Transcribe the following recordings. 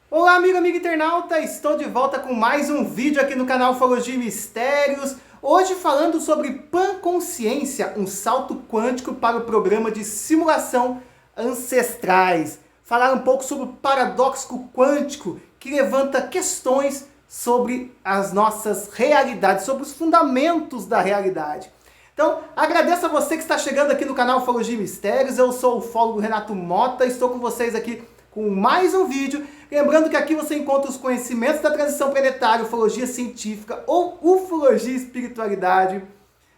Olá, amigo internauta! Estou de volta com mais um vídeo aqui no canal Ufologia e Mistérios. Hoje falando sobre panconsciência, um salto quântico para o programa de simulação ancestrais. Falar um pouco sobre o paradoxo quântico, que levanta questões sobre as nossas realidades, sobre os fundamentos da realidade. Então, agradeço a você que está chegando aqui no canal Ufologia e Mistérios. Eu sou o ufólogo Renato Mota, estou com vocês aqui com mais um vídeo. Lembrando que aqui você encontra os conhecimentos da transição planetária, ufologia científica ou ufologia e espiritualidade,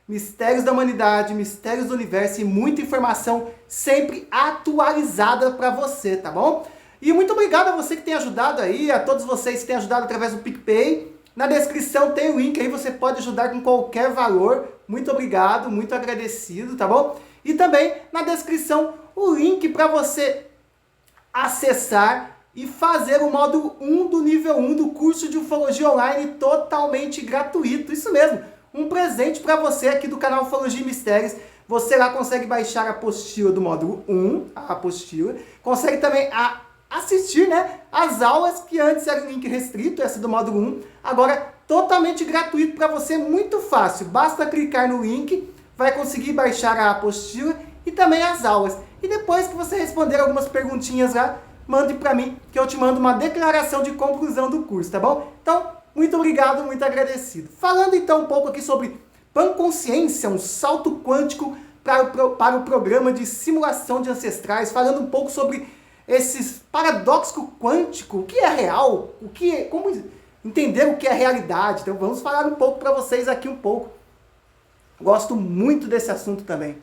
mistérios da humanidade, mistérios do universo e muita informação sempre atualizada para você, tá bom? E muito obrigado a você que tem ajudado aí, a todos vocês que têm ajudado através do PicPay. Na descrição tem o link aí, você pode ajudar com qualquer valor. Muito obrigado, muito agradecido, tá bom? E também na descrição o link para você acessar e fazer o módulo 1 do nível 1 do curso de ufologia online totalmente gratuito. Isso mesmo, um presente para você aqui do canal Ufologia e Mistérios. Você lá consegue baixar a apostila do módulo 1, a apostila, consegue também assistir, né, as aulas que antes era link restrito, essa do módulo 1, agora totalmente gratuito para você, muito fácil. Basta clicar no link, vai conseguir baixar a apostila e também as aulas. E depois que você responder algumas perguntinhas lá, mande para mim, que eu te mando uma declaração de conclusão do curso, tá bom? Então, muito obrigado, muito agradecido. Falando então um pouco aqui sobre panconsciência, um salto quântico para o programa de simulação de ancestrais, falando um pouco sobre esses paradoxo quântico, o que é real, como entender o que é realidade. Então vamos falar um pouco para vocês aqui um pouco. Gosto muito desse assunto também.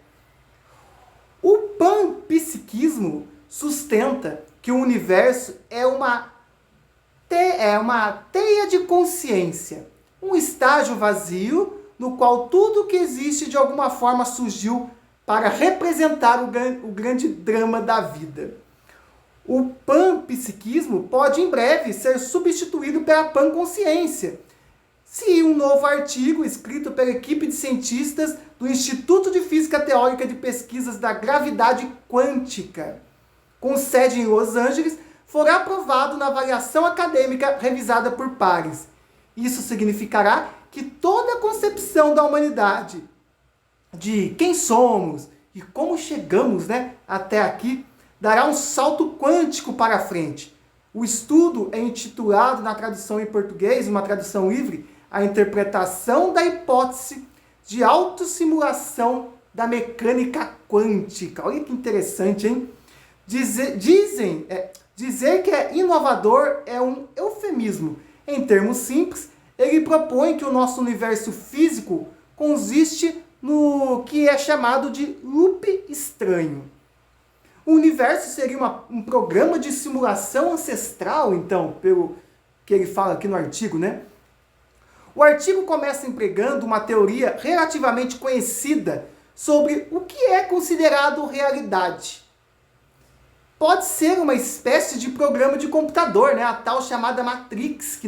O panpsiquismo sustenta que o universo é uma teia de consciência, um estágio vazio no qual tudo que existe de alguma forma surgiu para representar o grande drama da vida. O panpsiquismo pode em breve ser substituído pela panconsciência, se um novo artigo escrito pela equipe de cientistas do Instituto de Física Teórica de Pesquisas da Gravidade Quântica, com sede em Los Angeles, for aprovado na avaliação acadêmica revisada por pares. Isso significará que toda a concepção da humanidade, de quem somos e como chegamos, né, até aqui, dará um salto quântico para a frente. O estudo é intitulado, na tradução em português, uma tradução livre, a interpretação da hipótese de autossimulação da mecânica quântica. Olha que interessante, hein? Dizer que é inovador é um eufemismo. Em termos simples, ele propõe que o nosso universo físico consiste no que é chamado de loop estranho. O universo seria um programa de simulação ancestral, então, pelo que ele fala aqui no artigo, né? O artigo começa empregando uma teoria relativamente conhecida sobre o que é considerado realidade. Pode ser uma espécie de programa de computador, né? A tal chamada Matrix, que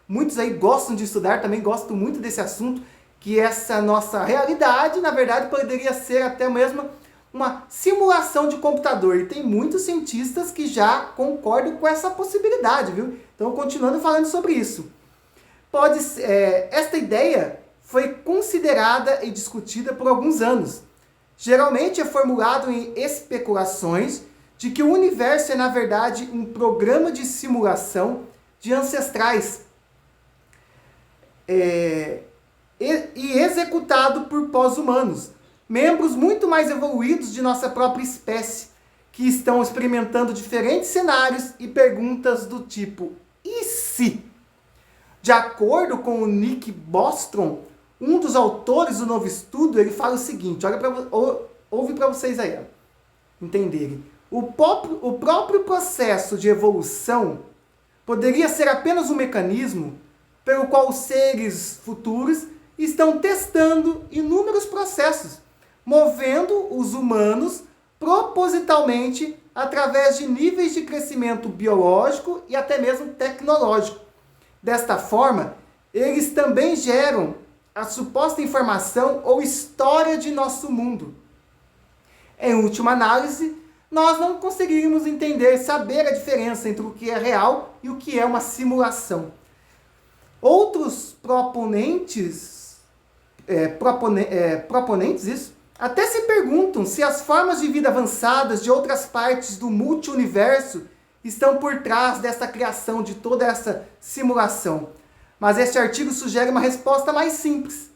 muitos aí gostam de estudar, também gosto muito desse assunto, que essa nossa realidade, na verdade, poderia ser até mesmo uma simulação de computador. E tem muitos cientistas que já concordam com essa possibilidade, viu? Então, continuando falando sobre isso. Esta ideia foi considerada e discutida por alguns anos. Geralmente é formulado em especulações de que o universo é, na verdade, um programa de simulação de ancestrais e executado por pós-humanos, membros muito mais evoluídos de nossa própria espécie, que estão experimentando diferentes cenários e perguntas do tipo, e se? De acordo com o Nick Bostrom, um dos autores do novo estudo, ele fala o seguinte, ouve para vocês aí, entenderem. O próprio processo de evolução poderia ser apenas um mecanismo pelo qual os seres futuros estão testando inúmeros processos, movendo os humanos propositalmente através de níveis de crescimento biológico e até mesmo tecnológico. Desta forma, eles também geram a suposta informação ou história de nosso mundo. Em última análise, nós não conseguiríamos entender, saber a diferença entre o que é real e o que é uma simulação. Outros proponentes isso, até se perguntam se as formas de vida avançadas de outras partes do multiuniverso estão por trás dessa criação, de toda essa simulação. Mas este artigo sugere uma resposta mais simples.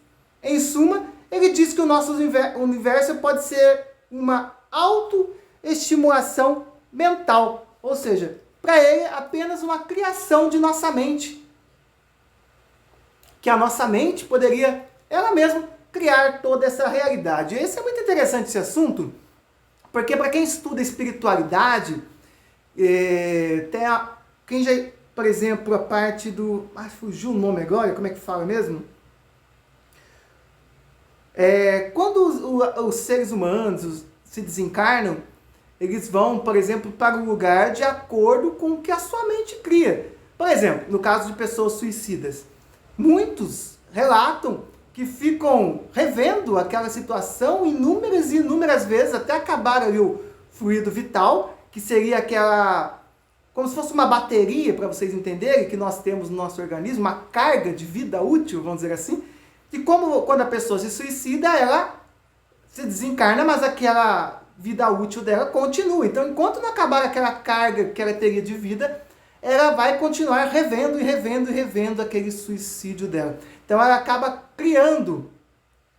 Em suma, ele diz que o nosso universo pode ser uma autoestimulação mental, ou seja, para ele apenas uma criação de nossa mente. Que a nossa mente poderia, ela mesma, criar toda essa realidade. Esse é muito interessante, esse assunto, porque para quem estuda espiritualidade, quem já, por exemplo, a parte do... fugiu o nome agora, como é que fala mesmo? Quando os seres humanos se desencarnam, eles vão, por exemplo, para o lugar de acordo com o que a sua mente cria. Por exemplo, no caso de pessoas suicidas, muitos relatam que ficam revendo aquela situação inúmeras e inúmeras vezes até acabar ali o fluido vital, que seria aquela, como se fosse uma bateria, para vocês entenderem, que nós temos no nosso organismo, uma carga de vida útil, vamos dizer assim, e como quando a pessoa se suicida, ela se desencarna, mas aquela vida útil dela continua. Então, enquanto não acabar aquela carga que ela teria de vida, ela vai continuar revendo e revendo e revendo aquele suicídio dela. Então ela acaba criando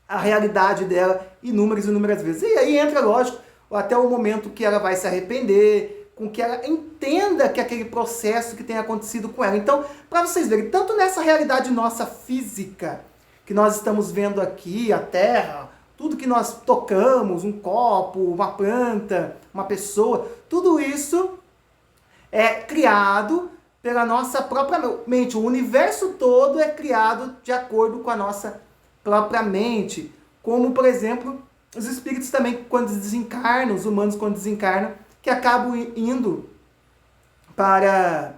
a realidade dela inúmeras e inúmeras vezes. E aí entra, lógico, até o momento que ela vai se arrepender, com que ela entenda que aquele processo que tem acontecido com ela. Então, para vocês verem, tanto nessa realidade nossa física, que nós estamos vendo aqui, a Terra, tudo que nós tocamos, um copo, uma planta, uma pessoa, tudo isso é criado pela nossa própria mente. O universo todo é criado de acordo com a nossa própria mente. Como, por exemplo, os espíritos também, quando desencarnam, os humanos quando desencarnam, que acabam indo para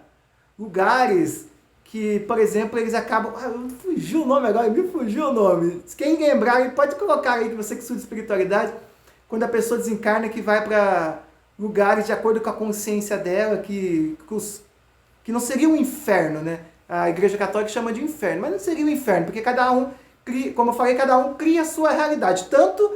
lugares que, por exemplo, eles acabam... me fugiu o nome agora, me fugiu o nome. Quem lembrar, pode colocar aí, que você que estuda espiritualidade, quando a pessoa desencarna, que vai para lugares de acordo com a consciência dela, que não seria um inferno, né? A Igreja Católica chama de inferno, mas não seria um inferno, porque cada um cria, como eu falei, cada um cria a sua realidade. Tanto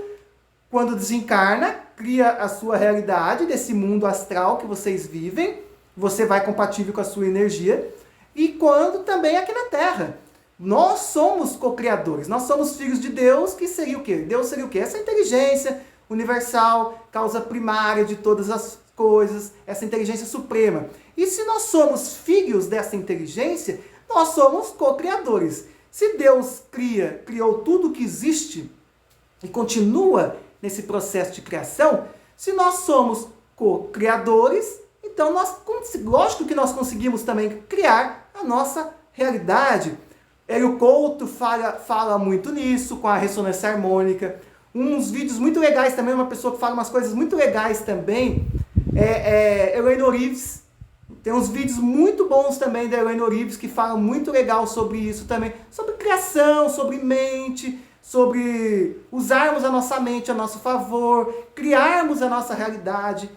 quando desencarna, cria a sua realidade desse mundo astral que vocês vivem, você vai compatível com a sua energia, e quando também aqui na Terra. Nós somos co-criadores, nós somos filhos de Deus, que seria o quê? Deus seria o quê? Essa inteligência universal, causa primária de todas as coisas, essa inteligência suprema. E se nós somos filhos dessa inteligência, nós somos co-criadores. Se Deus criou tudo que existe e continua nesse processo de criação, se nós somos co-criadores, então lógico que nós conseguimos também criar a nossa realidade. Hélio Couto fala muito nisso, com a ressonância harmônica. Uns vídeos muito legais também, uma pessoa que fala umas coisas muito legais também, Eleanor Reeves. Tem uns vídeos muito bons também da Eleanor Reeves, que falam muito legal sobre isso também. Sobre criação, sobre mente, sobre usarmos a nossa mente a nosso favor, criarmos a nossa realidade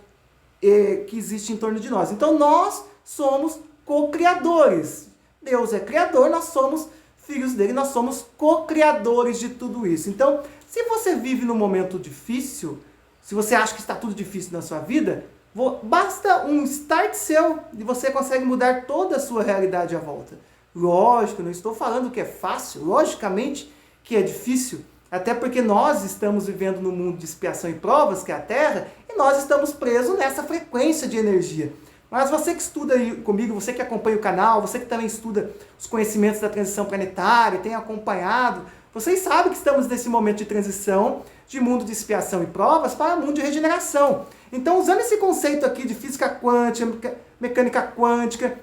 que existe em torno de nós. Então nós somos co-criadores. Deus é criador, nós somos filhos dele, nós somos co-criadores de tudo isso. Então, se você vive num momento difícil, se você acha que está tudo difícil na sua vida, basta um start seu e você consegue mudar toda a sua realidade à volta. Lógico, não estou falando que é fácil, logicamente que é difícil, até porque nós estamos vivendo num mundo de expiação e provas, que é a Terra, e nós estamos presos nessa frequência de energia. Mas você que estuda aí comigo, você que acompanha o canal, você que também estuda os conhecimentos da transição planetária, tem acompanhado, vocês sabem que estamos nesse momento de transição de mundo de expiação e provas para mundo de regeneração. Então, usando esse conceito aqui de física quântica, mecânica quântica,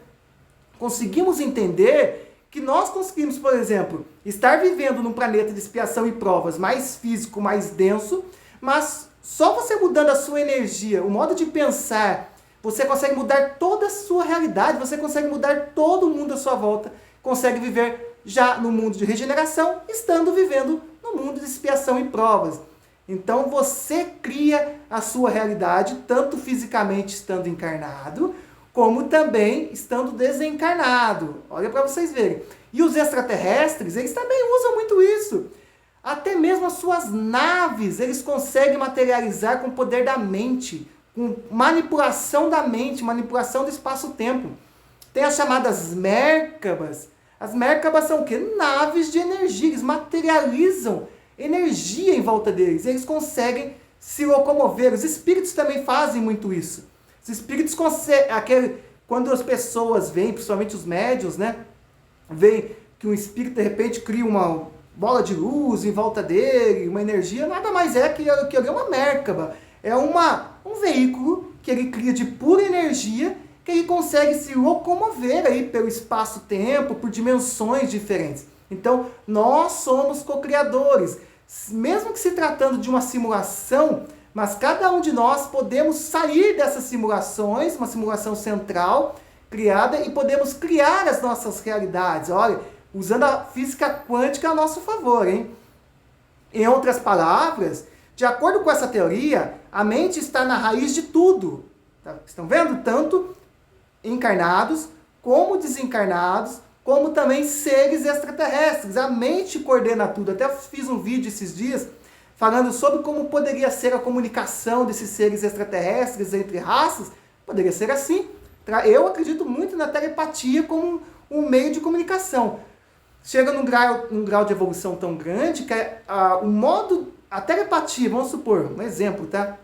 conseguimos entender que nós conseguimos, por exemplo, estar vivendo num planeta de expiação e provas mais físico, mais denso, mas só você mudando a sua energia, o modo de pensar, você consegue mudar toda a sua realidade, você consegue mudar todo o mundo à sua volta, consegue viver já no mundo de regeneração, estando vivendo no mundo de expiação e provas. Então você cria a sua realidade, tanto fisicamente estando encarnado, como também estando desencarnado. Olha para vocês verem. E os extraterrestres, eles também usam muito isso. Até mesmo as suas naves, eles conseguem materializar com o poder da mente, com manipulação da mente, manipulação do espaço-tempo. Tem as chamadas Merkabas. As Merkabas são o quê? Naves de energia. Eles materializam energia em volta deles. Eles conseguem se locomover. Os espíritos também fazem muito isso. Os espíritos conseguem... Quando as pessoas veem, principalmente os médiuns, né? Veem que um espírito, de repente, cria uma bola de luz em volta dele, uma energia, nada mais é que uma Merkaba. É um veículo que ele cria de pura energia, que ele consegue se locomover aí pelo espaço-tempo, por dimensões diferentes. Então, nós somos co-criadores. Mesmo que se tratando de uma simulação, mas cada um de nós podemos sair dessas simulações, uma simulação central criada, e podemos criar as nossas realidades. Olha, usando a física quântica a nosso favor, hein? Em outras palavras, de acordo com essa teoria, a mente está na raiz de tudo. Tá? Estão vendo? Tanto encarnados, como desencarnados, como também seres extraterrestres. A mente coordena tudo. Até fiz um vídeo esses dias falando sobre como poderia ser a comunicação desses seres extraterrestres entre raças. Poderia ser assim. Eu acredito muito na telepatia como um meio de comunicação. Chega num grau de evolução tão grande que a telepatia, vamos supor, um exemplo, tá?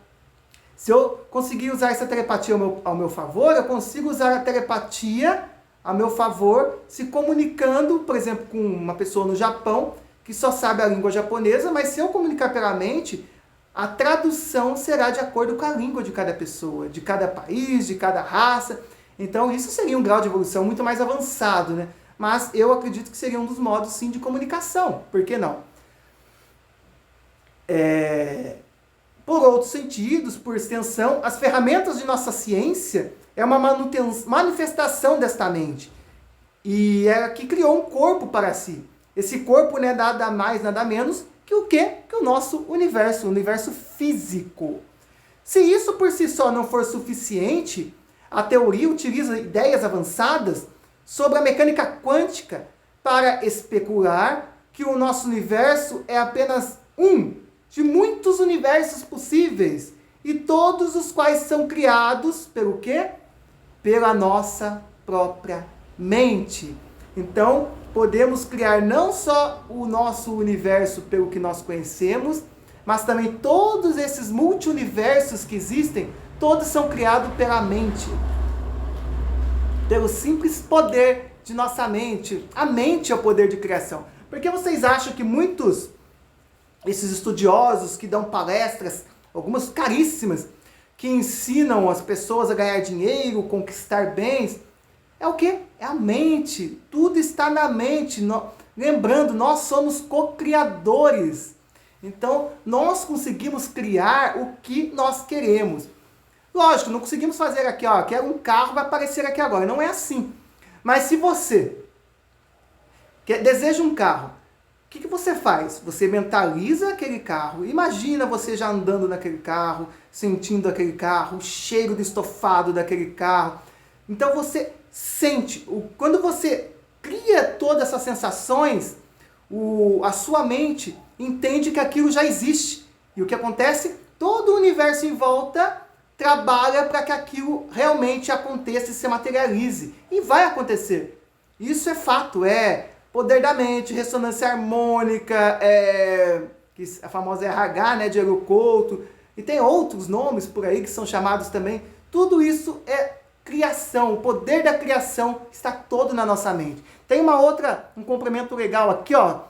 Se eu conseguir usar essa telepatia ao meu favor, eu consigo usar a telepatia a meu favor, se comunicando, por exemplo, com uma pessoa no Japão, que só sabe a língua japonesa, mas se eu comunicar pela mente, a tradução será de acordo com a língua de cada pessoa, de cada país, de cada raça. Então isso seria um grau de evolução muito mais avançado, né? Mas eu acredito que seria um dos modos, sim, de comunicação. Por que não? Por outros sentidos, por extensão, as ferramentas de nossa ciência é uma manifestação desta mente. E é que criou um corpo para si. Esse corpo não é nada mais, nada menos que o quê? Que o nosso universo, o universo físico. Se isso por si só não for suficiente, a teoria utiliza ideias avançadas sobre a mecânica quântica para especular que o nosso universo é apenas um de muitos universos possíveis, e todos os quais são criados pelo quê? Pela nossa própria mente. Então, podemos criar não só o nosso universo pelo que nós conhecemos, mas também todos esses multi-universos que existem, todos são criados pela mente. Pelo simples poder de nossa mente. A mente é o poder de criação. Por que vocês acham que muitos, esses estudiosos que dão palestras, algumas caríssimas, que ensinam as pessoas a ganhar dinheiro, conquistar bens, é o quê? É a mente. Tudo está na mente. Lembrando, nós somos co-criadores. Então, nós conseguimos criar o que nós queremos. Lógico, não conseguimos fazer aqui, ó, quero um carro, vai aparecer aqui agora. Não é assim. Mas se você deseja um carro, o que você faz? Você mentaliza aquele carro. Imagina você já andando naquele carro, sentindo aquele carro, o cheiro do estofado daquele carro. Então você sente. Quando você cria todas essas sensações, a sua mente entende que aquilo já existe. E o que acontece? Todo o universo em volta trabalha para que aquilo realmente aconteça e se materialize. E vai acontecer. Isso é fato, é poder da mente, ressonância harmônica, a famosa RH, né, de Helio Couto, e tem outros nomes por aí que são chamados também. Tudo isso é criação, o poder da criação está todo na nossa mente. Tem um complemento legal aqui, ó,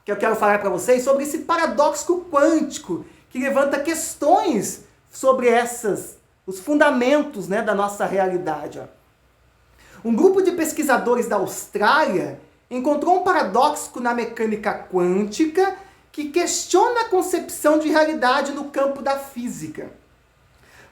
que eu quero falar para vocês sobre esse paradoxo quântico, que levanta questões sobre os fundamentos, né, da nossa realidade. Ó. Um grupo de pesquisadores da Austrália encontrou um paradoxo na mecânica quântica que questiona a concepção de realidade no campo da física.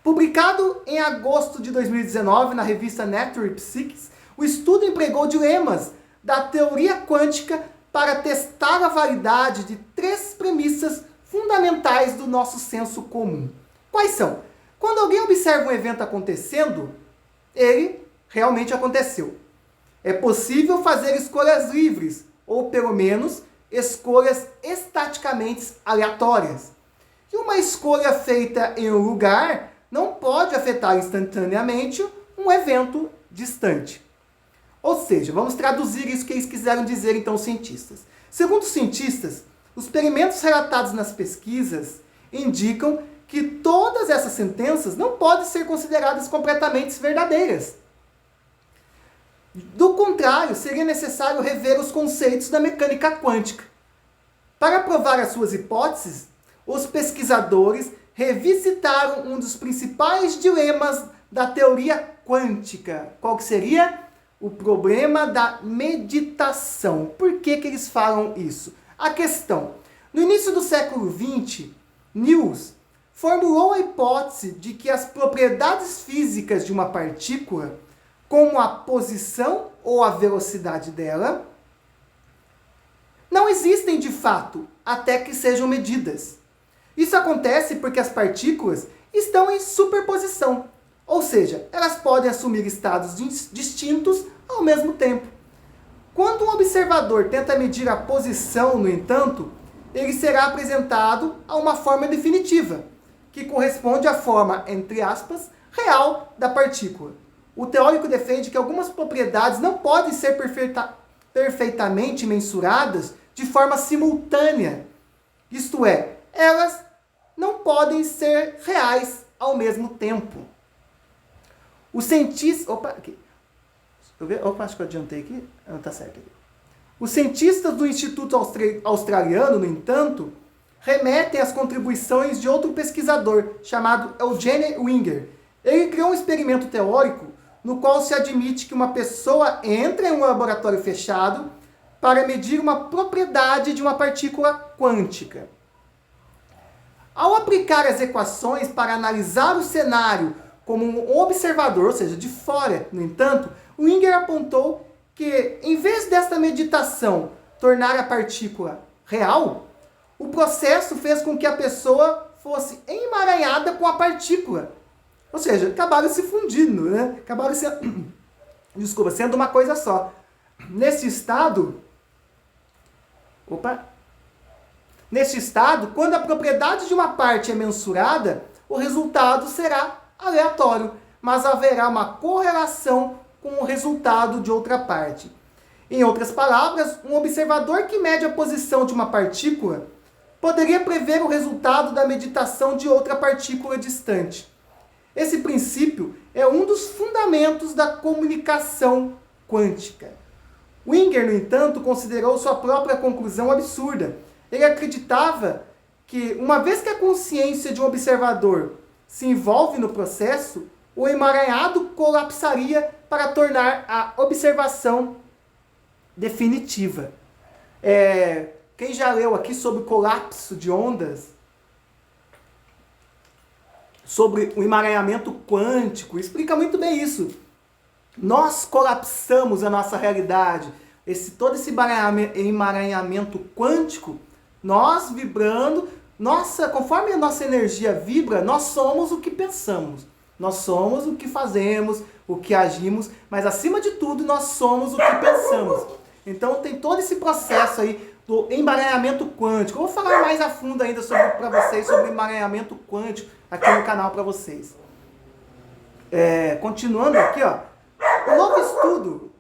Publicado em agosto de 2019 na revista Nature Physics, o estudo empregou dilemas da teoria quântica para testar a validade de 3 premissas fundamentais do nosso senso comum. Quais são? Quando alguém observa um evento acontecendo, ele realmente aconteceu. É possível fazer escolhas livres, ou pelo menos escolhas estaticamente aleatórias. E uma escolha feita em um lugar não pode afetar instantaneamente um evento distante. Ou seja, vamos traduzir isso que eles quiseram dizer, então, os cientistas. Segundo os cientistas, os experimentos relatados nas pesquisas indicam que todas essas sentenças não podem ser consideradas completamente verdadeiras. Do contrário, seria necessário rever os conceitos da mecânica quântica. Para provar as suas hipóteses, os pesquisadores revisitaram um dos principais dilemas da teoria quântica. Qual que seria? O problema da meditação. Por que eles falam isso? A questão. No início do século XX, Niels formulou a hipótese de que as propriedades físicas de uma partícula, como a posição ou a velocidade dela, não existem de fato até que sejam medidas. Isso acontece porque as partículas estão em superposição, ou seja, elas podem assumir estados distintos ao mesmo tempo. Quando um observador tenta medir a posição, no entanto, ele será apresentado a uma forma definitiva, que corresponde à forma, entre aspas, real da partícula. O teórico defende que algumas propriedades não podem ser perfeitamente mensuradas de forma simultânea. Isto é, elas não podem ser reais ao mesmo tempo. Os cientistas... acho que eu adiantei aqui. Não, está certo aqui. Os cientistas do Instituto Australiano, no entanto, remetem às contribuições de outro pesquisador, chamado Eugene Wigner. Ele criou um experimento teórico no qual se admite que uma pessoa entra em um laboratório fechado para medir uma propriedade de uma partícula quântica. Ao aplicar as equações para analisar o cenário como um observador, ou seja, de fora, no entanto, Wigner apontou que, em vez desta meditação tornar a partícula real, o processo fez com que a pessoa fosse emaranhada com a partícula. Ou seja, acabaram se fundindo, né? Acabaram sendo uma coisa só. Nesse estado, quando a propriedade de uma parte é mensurada, o resultado será aleatório, mas haverá uma correlação com o resultado de outra parte. Em outras palavras, um observador que mede a posição de uma partícula poderia prever o resultado da meditação de outra partícula distante. Esse princípio é um dos fundamentos da comunicação quântica. Wigner, no entanto, considerou sua própria conclusão absurda. Ele acreditava que, uma vez que a consciência de um observador se envolve no processo, o emaranhado colapsaria para tornar a observação definitiva. Quem já leu aqui sobre o colapso de ondas, sobre o emaranhamento quântico, explica muito bem isso. Nós colapsamos a nossa realidade. Todo esse emaranhamento quântico, nós vibrando, conforme a nossa energia vibra, nós somos o que pensamos. Nós somos o que fazemos, o que agimos, mas acima de tudo nós somos o que pensamos. Então tem todo esse processo aí do emaranhamento quântico. Eu vou falar mais a fundo ainda para vocês sobre emaranhamento quântico aqui no canal para vocês. Continuando aqui, ó, o novo estudo,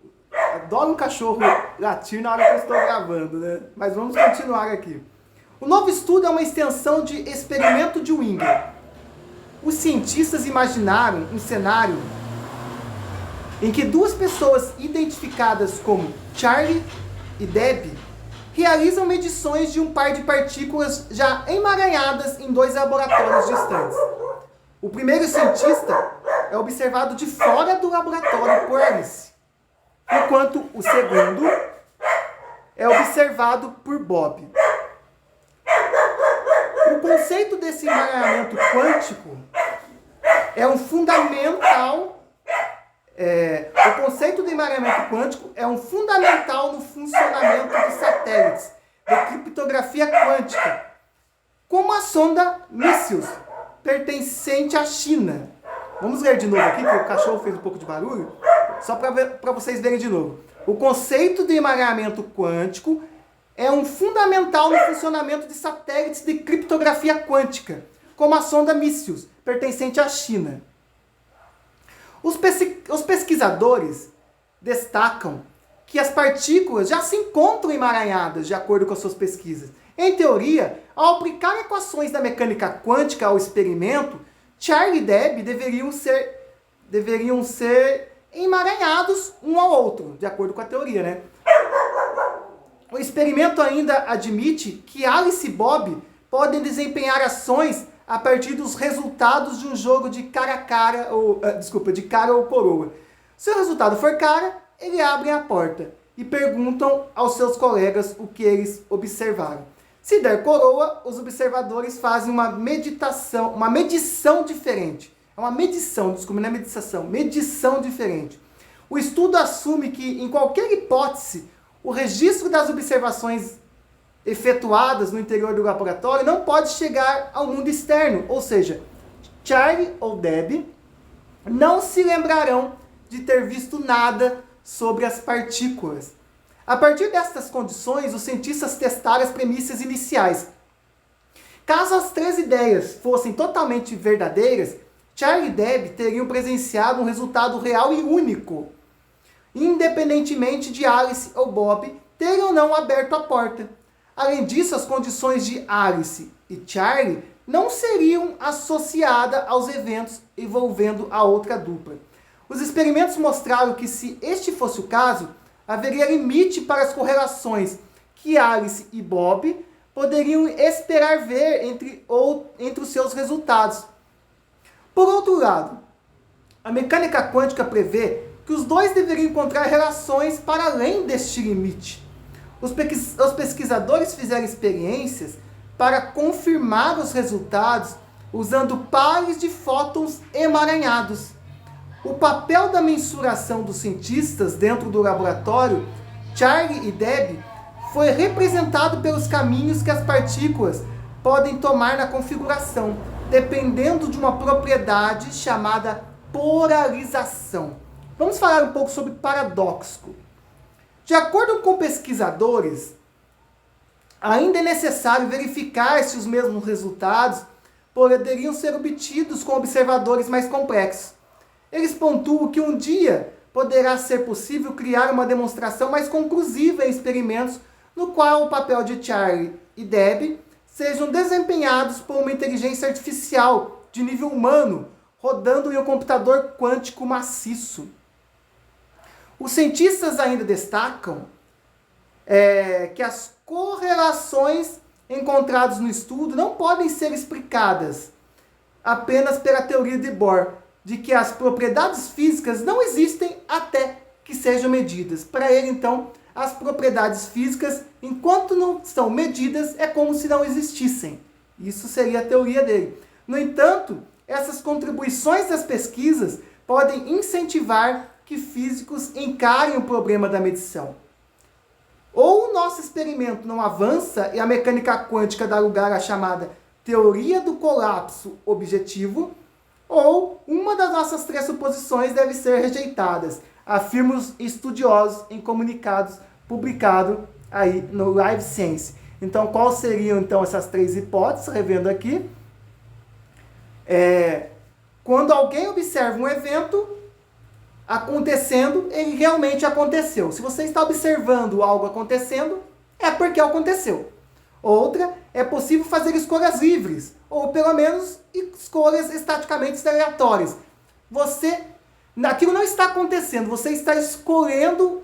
adoro um cachorro latir na hora que eu estou gravando, né? Mas vamos continuar aqui. O novo estudo é uma extensão de experimento de Wigner. Os cientistas imaginaram um cenário em que duas pessoas identificadas como Charlie e Debbie realizam medições de um par de partículas já emaranhadas em dois laboratórios distantes. O primeiro cientista é observado de fora do laboratório por Alice, enquanto o segundo é observado por Bob. O conceito desse emaranhamento quântico é um fundamental. O conceito do emaranhamento quântico é um fundamental no funcionamento de satélites de criptografia quântica, como a sonda Messius, pertencente à China. Vamos ler de novo aqui, que o cachorro fez um pouco de barulho, só para vocês verem de novo. O conceito de emaranhamento quântico é um fundamental no funcionamento de satélites de criptografia quântica, como a sonda Micius, pertencente à China. Os pesquisadores destacam que as partículas já se encontram emaranhadas, de acordo com as suas pesquisas. Em teoria, ao aplicar equações da mecânica quântica ao experimento, Charlie e Debye deveriam ser emaranhados um ao outro, de acordo com a teoria, né? O experimento ainda admite que Alice e Bob podem desempenhar ações a partir dos resultados de um jogo de cara ou coroa. Se o resultado for cara, eles abrem a porta e perguntam aos seus colegas o que eles observaram. Se der coroa, os observadores fazem uma medição diferente. É uma medição, desculpa, não é meditação, medição diferente. O estudo assume que, em qualquer hipótese, o registro das observações efetuadas no interior do laboratório não pode chegar ao mundo externo, ou seja, Charlie ou Debye não se lembrarão de ter visto nada sobre as partículas. A partir destas condições, os cientistas testaram as premissas iniciais. Caso as 3 ideias fossem totalmente verdadeiras, Charlie e Debye teriam presenciado um resultado real e único, independentemente de Alice ou Bob terem ou não aberto a porta. Além disso, as condições de Alice e Charlie não seriam associadas aos eventos envolvendo a outra dupla. Os experimentos mostraram que, se este fosse o caso, haveria limite para as correlações que Alice e Bob poderiam esperar ver entre os seus resultados. Por outro lado, a mecânica quântica prevê que os dois deveriam encontrar relações para além deste limite. Os pesquisadores fizeram experiências para confirmar os resultados usando pares de fótons emaranhados. O papel da mensuração dos cientistas dentro do laboratório, Charlie e Debye, foi representado pelos caminhos que as partículas podem tomar na configuração, dependendo de uma propriedade chamada polarização. Vamos falar um pouco sobre paradoxo. De acordo com pesquisadores, ainda é necessário verificar se os mesmos resultados poderiam ser obtidos com observadores mais complexos. Eles pontuam que um dia poderá ser possível criar uma demonstração mais conclusiva em experimentos no qual o papel de Charlie e Debye sejam desempenhados por uma inteligência artificial de nível humano, rodando em um computador quântico maciço. Os cientistas ainda destacam que as correlações encontradas no estudo não podem ser explicadas apenas pela teoria de Bohr, de que as propriedades físicas não existem até que sejam medidas. Para ele, então, as propriedades físicas, enquanto não são medidas, é como se não existissem. Isso seria a teoria dele. No entanto, essas contribuições das pesquisas podem incentivar que físicos encarem o problema da medição. Ou o nosso experimento não avança e a mecânica quântica dá lugar à chamada teoria do colapso objetivo, ou uma das nossas 3 suposições deve ser rejeitadas, afirmam os estudiosos em comunicados publicados aí no Live Science. Então, quais seriam então essas 3 hipóteses, revendo aqui? Quando alguém observa um evento acontecendo, ele realmente aconteceu. Se você está observando algo acontecendo, é porque aconteceu. Outra, é possível fazer escolhas livres, ou pelo menos escolhas estaticamente aleatórias. Aquilo não está acontecendo, você está escolhendo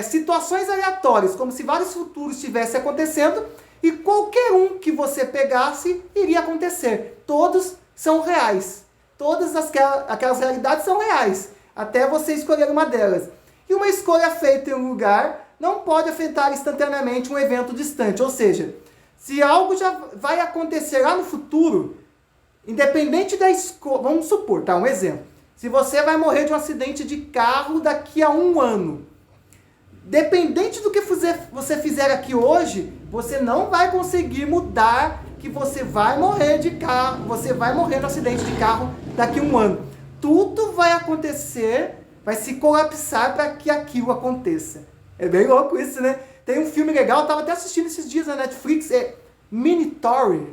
situações aleatórias, como se vários futuros estivessem acontecendo, e qualquer um que você pegasse iria acontecer. Todos são reais. Todas aquelas realidades são reais, até você escolher uma delas. E uma escolha feita em um lugar não pode afetar instantaneamente um evento distante. Ou seja, se algo já vai acontecer lá no futuro, independente da escolha... Vamos supor, tá? Um exemplo. Se você vai morrer de um acidente de carro daqui a 1 ano, dependente do que você fizer aqui hoje, você não vai conseguir mudar que você vai morrer de carro, você vai morrer no acidente de carro daqui a um ano. Tudo vai acontecer, vai se colapsar para que aquilo aconteça. É bem louco isso, né? Tem um filme legal, eu tava até assistindo esses dias na Netflix, é Minotaur,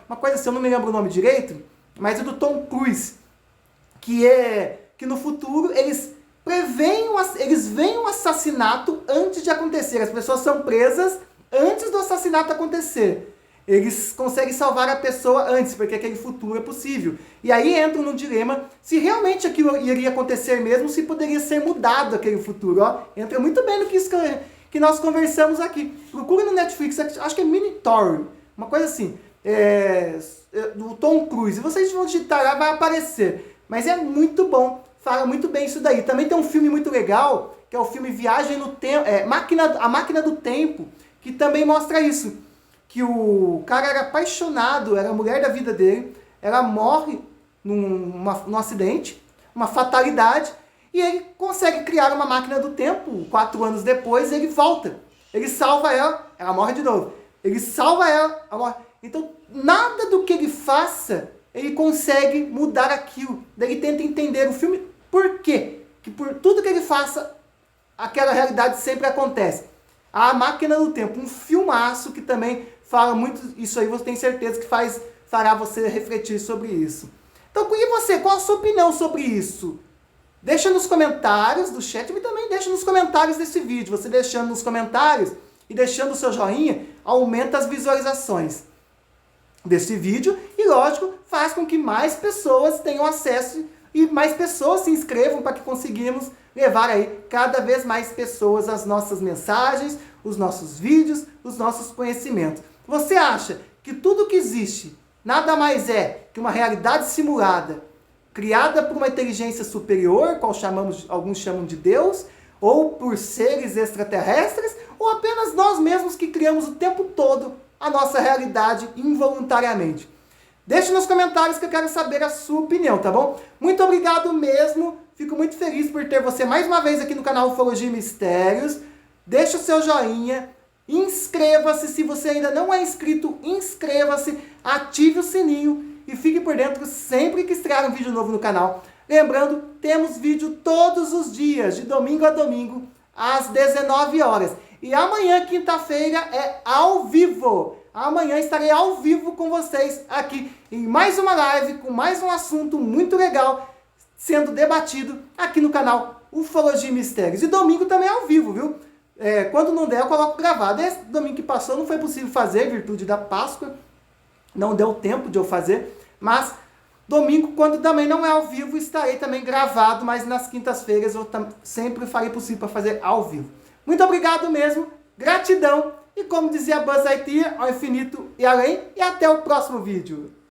uma coisa assim, eu não me lembro o nome direito, mas é do Tom Cruise, que no futuro eles veem um assassinato antes de acontecer, as pessoas são presas antes do assassinato acontecer. Eles conseguem salvar a pessoa antes, porque aquele futuro é possível. E aí entram num dilema se realmente aquilo iria acontecer mesmo, se poderia ser mudado aquele futuro. Ó, entra muito bem no que nós conversamos aqui. Procure no Netflix, acho que é Minotaur, uma coisa assim, do Tom Cruise. Vocês vão digitar lá, vai aparecer. Mas é muito bom, fala muito bem isso daí. Também tem um filme muito legal, que é o filme Viagem no Tempo, A Máquina do Tempo, que também mostra isso. Que o cara era apaixonado, era a mulher da vida dele, ela morre num acidente, uma fatalidade, e ele consegue criar uma máquina do tempo. 4 anos depois ele volta, ele salva ela morre de novo, ele salva ela morre. Então nada do que ele faça, ele consegue mudar aquilo. Daí ele tenta entender o filme, por quê? Que por tudo que ele faça, aquela realidade sempre acontece. A Máquina do Tempo, um filmaço que também fala muito isso aí, você tem certeza que fará você refletir sobre isso. Então, e você, qual a sua opinião sobre isso? Deixa nos comentários do chat, e também deixa nos comentários desse vídeo. Você deixando nos comentários e deixando o seu joinha, aumenta as visualizações desse vídeo e, lógico, faz com que mais pessoas tenham acesso e mais pessoas se inscrevam para que conseguimos levar aí cada vez mais pessoas às nossas mensagens, os nossos vídeos, os nossos conhecimentos. Você acha que tudo que existe nada mais é que uma realidade simulada, criada por uma inteligência superior, qual alguns chamam de Deus, ou por seres extraterrestres, ou apenas nós mesmos que criamos o tempo todo a nossa realidade involuntariamente? Deixe nos comentários que eu quero saber a sua opinião, tá bom? Muito obrigado mesmo, fico muito feliz por ter você mais uma vez aqui no canal Ufologia e Mistérios. Deixe o seu joinha, inscreva-se, se você ainda não é inscrito, inscreva-se, ative o sininho e fique por dentro sempre que estrear um vídeo novo no canal. Lembrando, temos vídeo todos os dias, de domingo a domingo, às 19 horas. E amanhã, quinta-feira, é ao vivo. Amanhã estarei ao vivo com vocês aqui em mais uma live, com mais um assunto muito legal sendo debatido aqui no canal Ufologia e Mistérios. E domingo também é ao vivo, viu? Quando não der, eu coloco gravado. Esse domingo que passou não foi possível fazer, em virtude da Páscoa. Não deu tempo de eu fazer. Mas domingo, quando também não é ao vivo, estarei também gravado. Mas nas quintas-feiras eu sempre farei possível para fazer ao vivo. Muito obrigado mesmo. Gratidão. E como dizia Buzz Lightyear, ao infinito e além. E até o próximo vídeo.